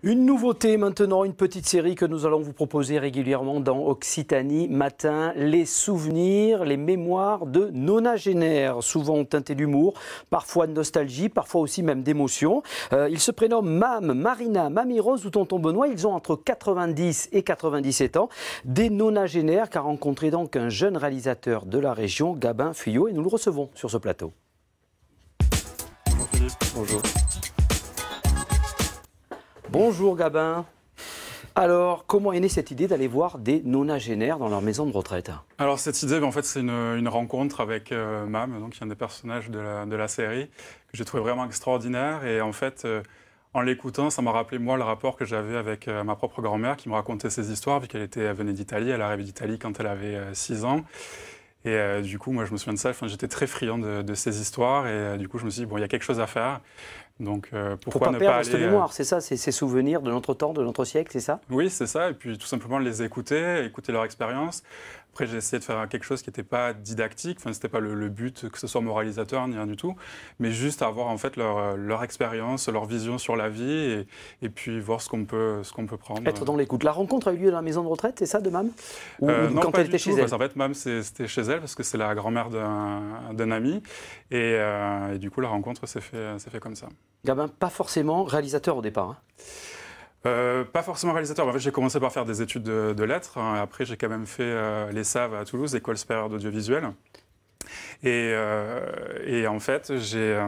Une nouveauté maintenant, une petite série que nous allons vous proposer régulièrement dans Occitanie Matin, les souvenirs, les mémoires de nonagénaires, souvent teintés d'humour, parfois de nostalgie, parfois aussi même d'émotion. Ils se prénomment Mam, Marina, Mamie Rose ou Tonton Benoît, ils ont entre 90 et 97 ans, des nonagénaires qu'a rencontré donc un jeune réalisateur de la région, Gabin Fuyot, et nous le recevons sur ce plateau. Bonjour Philippe. Bonjour. Bonjour Gabin. Alors, comment est née cette idée d'aller voir des nonagénaires dans leur maison de retraite? Alors cette idée, en fait, c'est une rencontre avec Mam, donc un des personnages de la série, que j'ai trouvé vraiment extraordinaire. Et en fait, en l'écoutant, ça m'a rappelé moi le rapport que j'avais avec ma propre grand-mère qui me racontait ses histoires, vu qu'elle venait d'Italie, elle arrivait d'Italie quand elle avait 6 ans. Et du coup, moi, je me souviens de ça, j'étais très friand de ces histoires. Et du coup, je me suis dit, bon, il y a quelque chose à faire. Donc, pourquoi ne pas aller... Faut pas perdre cette mémoire, c'est ça, ces souvenirs de notre temps, de notre siècle, c'est ça? Oui, c'est ça. Et puis, tout simplement, les écouter leur expérience. Après, j'ai essayé de faire quelque chose qui n'était pas didactique. Enfin, c'était pas le but que ce soit moralisateur, ni rien du tout. Mais juste avoir, en fait, leur expérience, leur vision sur la vie. Et puis, voir ce qu'on peut prendre. Être dans l'écoute. La rencontre a eu lieu dans la maison de retraite, c'est ça, de Mam? Ou non, quand pas elle était chez elle? Parce qu'en fait, Mam, c'était chez elle, parce que c'est la grand-mère d'un ami. Et du coup, la rencontre s'est fait comme ça. Gabin, pas forcément réalisateur au départ, hein. Pas forcément réalisateur. En fait, j'ai commencé par faire des études de lettres. Après, j'ai quand même fait l'ESAV à Toulouse, École supérieure d'audiovisuel. Et en fait, j'ai...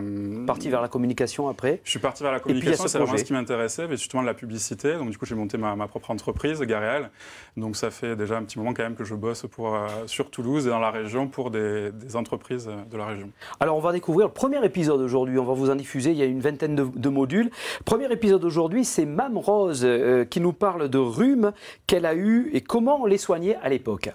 Parti vers la communication après? Je suis parti vers la communication, c'est vraiment ce qui m'intéressait, mais justement de la publicité. Donc du coup, j'ai monté ma propre entreprise, Garéal. Donc ça fait déjà un petit moment quand même que je bosse sur Toulouse et dans la région pour des entreprises de la région. Alors on va découvrir le premier épisode aujourd'hui, on va vous en diffuser, il y a une vingtaine de modules. Premier épisode aujourd'hui, c'est Mam Rose qui nous parle de rhume qu'elle a eu et comment on les soignait à l'époque.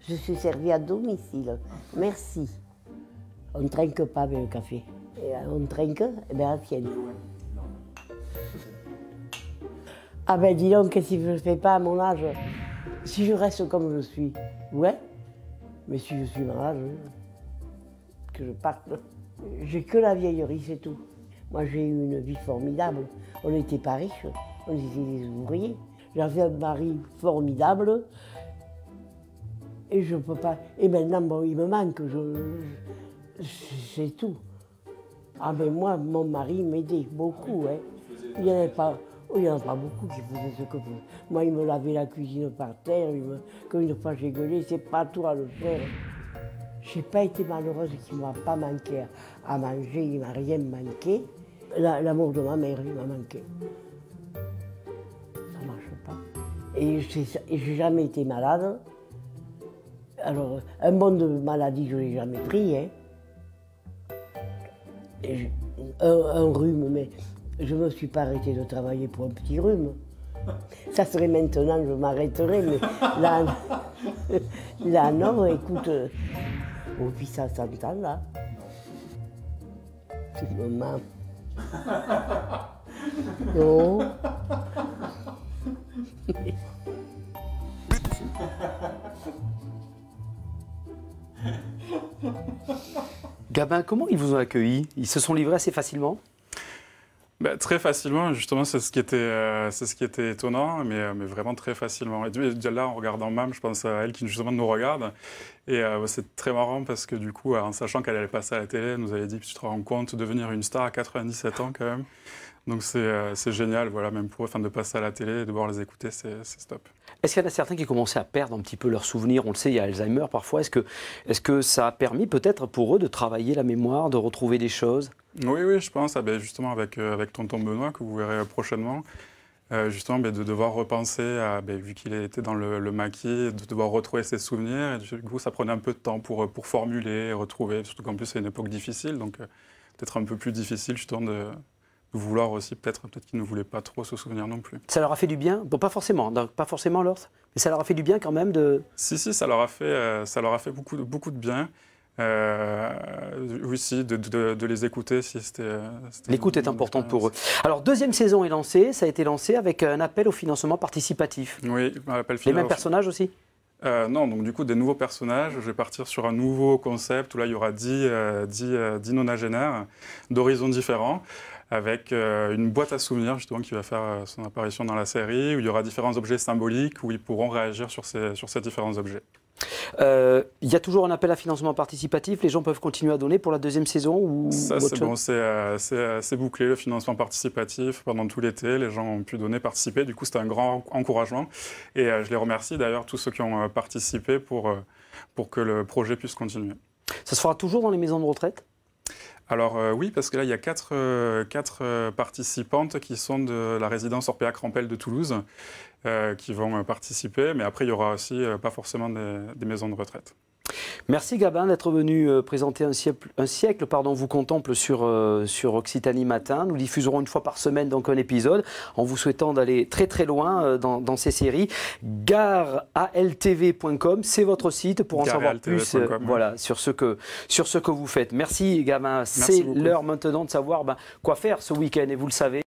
Je suis servie à domicile. Merci. On ne trinque pas avec le café. Et on trinque, eh bien, la tienne. Ah ben dis donc, qu'est-ce que je ne fais pas à mon âge? Si je reste comme je suis, ouais. Mais si je suis malade, que je parte. J'ai que la vieillerie, c'est tout. Moi, j'ai eu une vie formidable. On n'était pas riches, on était des ouvriers. J'avais un mari formidable. Et je peux pas. Et maintenant, bon, il me manque. C'est tout. Ah ben moi, mon mari m'aidait beaucoup. Hein. Il n'y en a pas beaucoup qui faisaient ce que moi, il me lavait la cuisine par terre. Quand une fois j'ai gueulé, c'est pas toi à le faire. J'ai pas été malheureuse qu'il ne m'a pas manqué à manger, il ne m'a rien manqué. L'amour de ma mère, il m'a manqué. Ça ne marche pas. Et j'ai jamais été malade. Alors, un bon de maladie, je ne l'ai jamais pris. Hein. Un rhume, mais je ne me suis pas arrêtée de travailler pour un petit rhume. Ça serait maintenant, je m'arrêterais, mais là, non, écoute, oh, puis ça s'entend là. C'est maman. Non. Gabin, comment ils vous ont accueilli? Ils se sont livrés assez facilement? Ben, très facilement, justement, c'est ce qui était étonnant, mais vraiment très facilement. Et là, en regardant Mam, je pense à elle qui justement nous regarde. Et c'est très marrant parce que du coup, en sachant qu'elle allait passer à la télé, elle nous avait dit, tu te rends compte, devenir une star à 97 ans quand même. Donc c'est génial, voilà, même pour eux, de passer à la télé et de voir les écouter, c'est top. Est-ce qu'il y en a certains qui commençaient à perdre un petit peu leurs souvenirs? On le sait, il y a Alzheimer parfois. Est-ce que ça a permis peut-être pour eux de travailler la mémoire, de retrouver des choses? Oui, je pense, justement avec Tonton Benoît, que vous verrez prochainement, justement de devoir repenser, vu qu'il était dans le maquis, de devoir retrouver ses souvenirs. Et du coup, ça prenait un peu de temps pour formuler, retrouver, surtout qu'en plus c'est une époque difficile, donc peut-être un peu plus difficile justement de vouloir aussi, peut-être qu'ils ne voulaient pas trop se souvenir non plus. Ça leur a fait du bien? Bon, pas forcément Lors, mais ça leur a fait du bien quand même de... Si, ça leur a fait beaucoup de bien. Oui, si, de les écouter. Si l'écoute est importante pour eux. Alors, deuxième saison est lancée, ça a été lancé avec un appel au financement participatif. Oui, un appel Les mêmes personnages aussi? Non, donc du coup, des nouveaux personnages. Je vais partir sur un nouveau concept où là, il y aura 10 nonagénaires d'horizons différents, avec une boîte à souvenirs justement qui va faire son apparition dans la série, où il y aura différents objets symboliques, où ils pourront réagir sur ces différents objets. Il y a toujours un appel à financement participatif, les gens peuvent continuer à donner pour la deuxième saison ou Ça, autre c'est chose? bon, c'est bouclé, le financement participatif. Pendant tout l'été, les gens ont pu donner, participer. Du coup, c'était un grand encouragement. Et je les remercie d'ailleurs, tous ceux qui ont participé pour que le projet puisse continuer. Ça se fera toujours dans les maisons de retraite? Alors oui, parce que là, il y a quatre participantes qui sont de la résidence Orpéac Rampel de Toulouse qui vont participer. Mais après, il y aura aussi pas forcément des maisons de retraite. Merci Gabin d'être venu présenter un siècle vous contemple sur Occitanie Matin. Nous diffuserons une fois par semaine donc un épisode en vous souhaitant d'aller très très loin dans ces séries. garealtv.com, c'est votre site pour en savoir plus voilà, sur ce que vous faites. Merci Gabin, c'est l'heure maintenant de savoir quoi faire ce week-end et vous le savez.